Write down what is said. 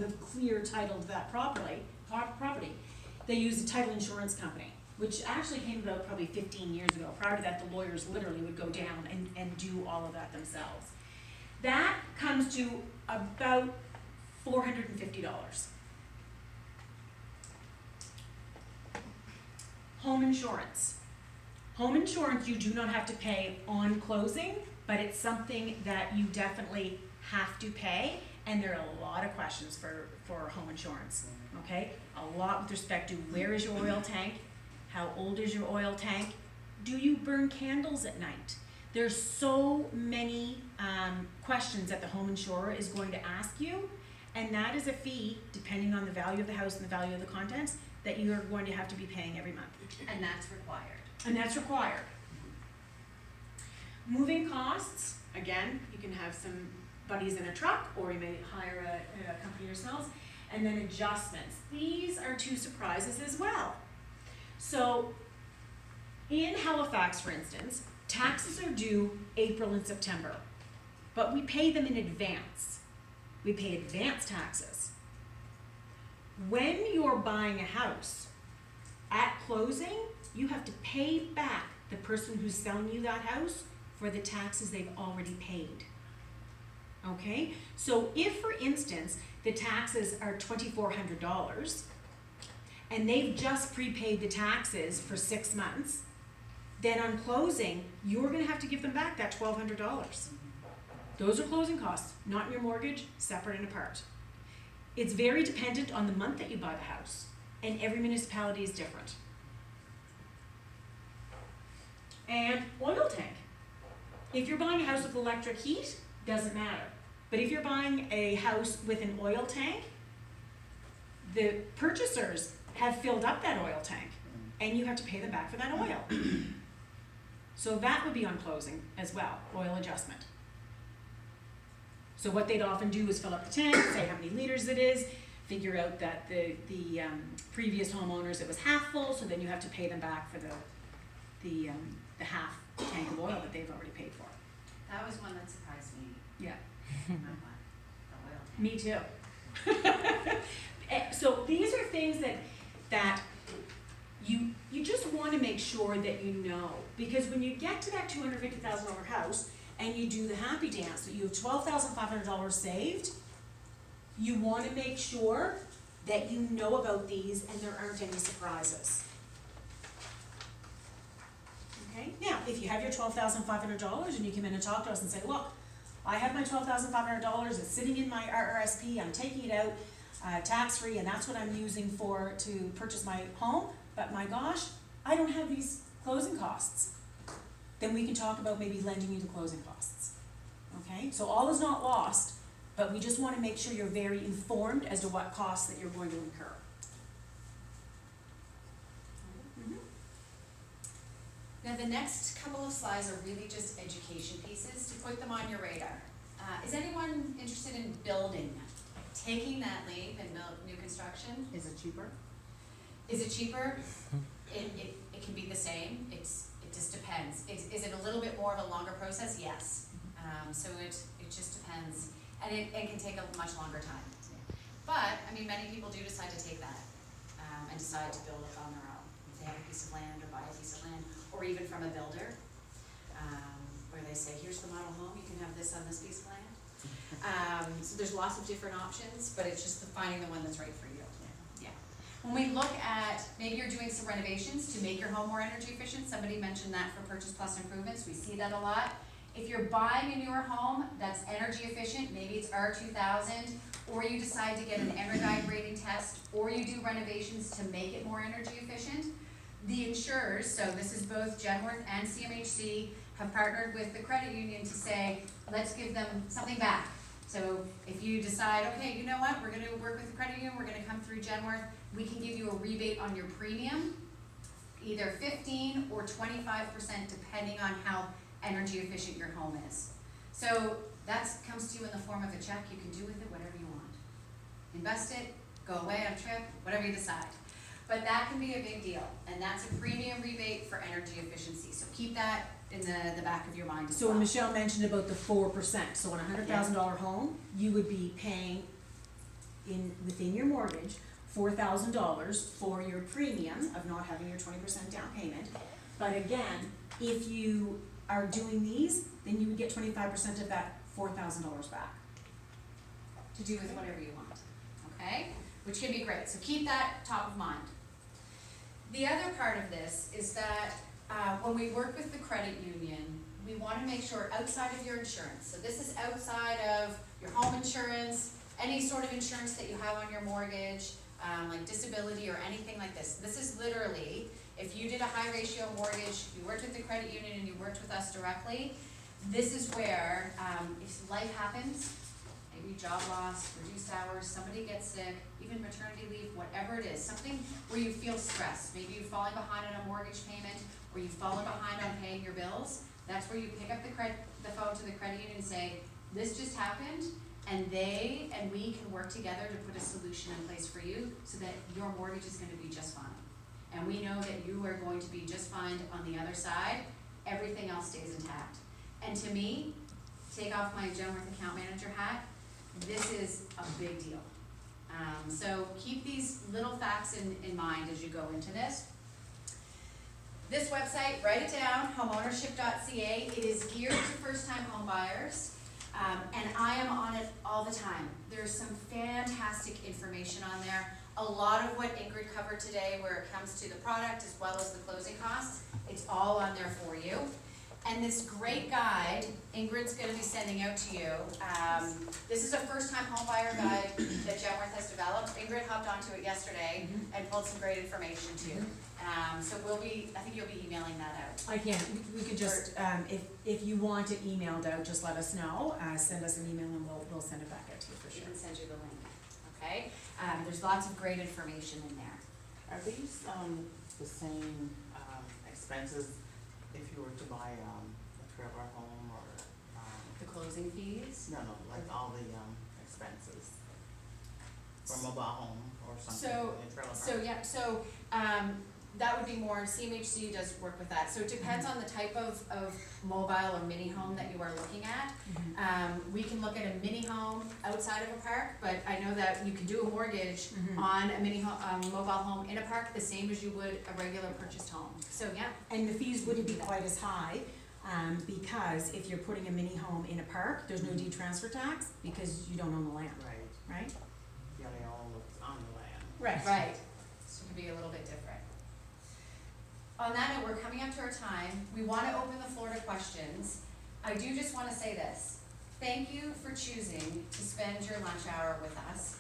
have clear title to that property, they use a title insurance company, which actually came about probably 15 years ago. Prior to that, the lawyers literally would go down and do all of that themselves. That comes to about $450. Home insurance. Home insurance you do not have to pay on closing, but it's something that you definitely have to pay, and there are a lot of questions for home insurance, okay? A lot with respect to where is your oil tank, how old is your oil tank, do you burn candles at night? There's so many questions that the home insurer is going to ask you, and that is a fee, depending on the value of the house and the value of the contents, that you are going to have to be paying every month. And that's required. And that's required. Moving costs, again, you can have some buddies in a truck, or you may hire a company yourselves. And then adjustments. These are two surprises as well. So in Halifax, for instance, taxes are due April and September, but we pay them in advance. We pay advance taxes. When you're buying a house, at closing, you have to pay back the person who's selling you that house for the taxes they've already paid. Okay? So if, for instance, the taxes are $2,400 and they've just prepaid the taxes for 6 months, then on closing, you're gonna have to give them back that $1,200. Those are closing costs, not in your mortgage, separate and apart. It's very dependent on the month that you buy the house, and every municipality is different. And oil tank. If you're buying a house with electric heat, doesn't matter. But if you're buying a house with an oil tank, the purchasers have filled up that oil tank, and you have to pay them back for that oil. So that would be on closing as well, oil adjustment. So what they'd often do is fill up the tank, say how many liters it is, figure out that the previous homeowners, it was half full, so then you have to pay them back for the half tank of oil that they've already paid for. That was one that surprised me. Yeah. The oil tank. Me too. So these are things that you just want to make sure that you know, because when you get to that $250,000 house and you do the happy dance, that you have $12,500 saved, you want to make sure that you know about these and there aren't any surprises. Okay? Now, if you have your $12,500 and you come in and talk to us and say, look, I have my $12,500, it's sitting in my RRSP, I'm taking it out tax-free, and that's what I'm using to purchase my home, but my gosh, I don't have these closing costs. Then we can talk about maybe lending you the closing costs. Okay? So all is not lost, but we just want to make sure you're very informed as to what costs that you're going to incur. Now the next couple of slides are really just education pieces to put them on your radar. Is anyone interested in building, taking that leap and build new construction? Is it cheaper? Is it cheaper? It can be the same. It just depends. Is it a little bit more of a longer process? Yes. So it just depends, and it can take a much longer time. But I mean, many people do decide to take that and decide to build it on their own. If they have a piece of land or buy a piece of land, or even from a builder, where they say, here's the model home, you can have this on this piece of land. So there's lots of different options, but it's just finding the one that's right for you. Yeah. When we look at, maybe you're doing some renovations to make your home more energy efficient, somebody mentioned that for Purchase Plus improvements, we see that a lot. If you're buying a newer home that's energy efficient, maybe it's R2000, or you decide to get an Energuide rating test, or you do renovations to make it more energy efficient, the insurers, so this is both Genworth and CMHC, have partnered with the credit union to say, let's give them something back. So if you decide, okay, you know what, we're gonna work with the credit union, we're gonna come through Genworth, we can give you a rebate on your premium, either 15 or 25% depending on how energy efficient your home is. So that comes to you in the form of a check, you can do with it whatever you want. Invest it, go away on a trip, whatever you decide. But that can be a big deal, and that's a premium rebate for energy efficiency. So keep that in the back of your mind as So well. Michelle mentioned about the 4%. So on a $100,000 home, you would be paying, within your mortgage, $4,000 for your premium of not having your 20% down payment. But again, if you are doing these, then you would get 25% of that $4,000 back. To do with whatever you want, okay? Which can be great, so keep that top of mind. The other part of this is that when we work with the credit union, we wanna make sure outside of your insurance, so this is outside of your home insurance, any sort of insurance that you have on your mortgage, like disability or anything like this. This is literally, if you did a high ratio mortgage, you worked with the credit union and you worked with us directly, this is where, if life happens, maybe job loss, reduced hours, somebody gets sick, even maternity leave, whatever it is, something where you feel stressed, maybe you're falling behind on a mortgage payment, or you've fallen behind on paying your bills, that's where you pick up the phone to the credit union and say, this just happened, and they and we can work together to put a solution in place for you so that your mortgage is gonna be just fine. And we know that you are going to be just fine on the other side, everything else stays intact. And to me, take off my Genworth account manager hat, this is a big deal. So keep these little facts in mind as you go into this. This website, write it down, homeownership.ca. It is geared to first-time home buyers, and I am on it all the time. There's some fantastic information on there. A lot of what Ingrid covered today, where it comes to the product as well as the closing costs, it's all on there for you. And this great guide, Ingrid's gonna be sending out to you. This is a first-time home buyer guide that Genworth has developed. Ingrid hopped onto it yesterday and pulled some great information too. So I think you'll be emailing that out. I can, we could just, if you want it emailed out, just let us know, send us an email and we'll send it back out to you for We sure. can send you the link, okay? There's lots of great information in there. Are these, the same, expenses if you were to buy, a trailer home or, The closing fees. no, like all the, expenses for a mobile home or something, So- a trailer So, park? yeah, so, that would be more, CMHC does work with that, so it depends on the type of mobile or mini home that you are looking at. We can look at a mini home outside of a park, but I know that you can do a mortgage on a mini mobile home in a park, the same as you would a regular purchased home, so, yeah. And the fees wouldn't be quite as high, because if you're putting a mini home in a park, there's no deed transfer tax, because you don't own the land, Right, right? you only own what's on the land. Right, so it can be a little bit different. On that note, we're coming up to our time. We want to open the floor to questions. I do just want to say this. Thank you for choosing to spend your lunch hour with us.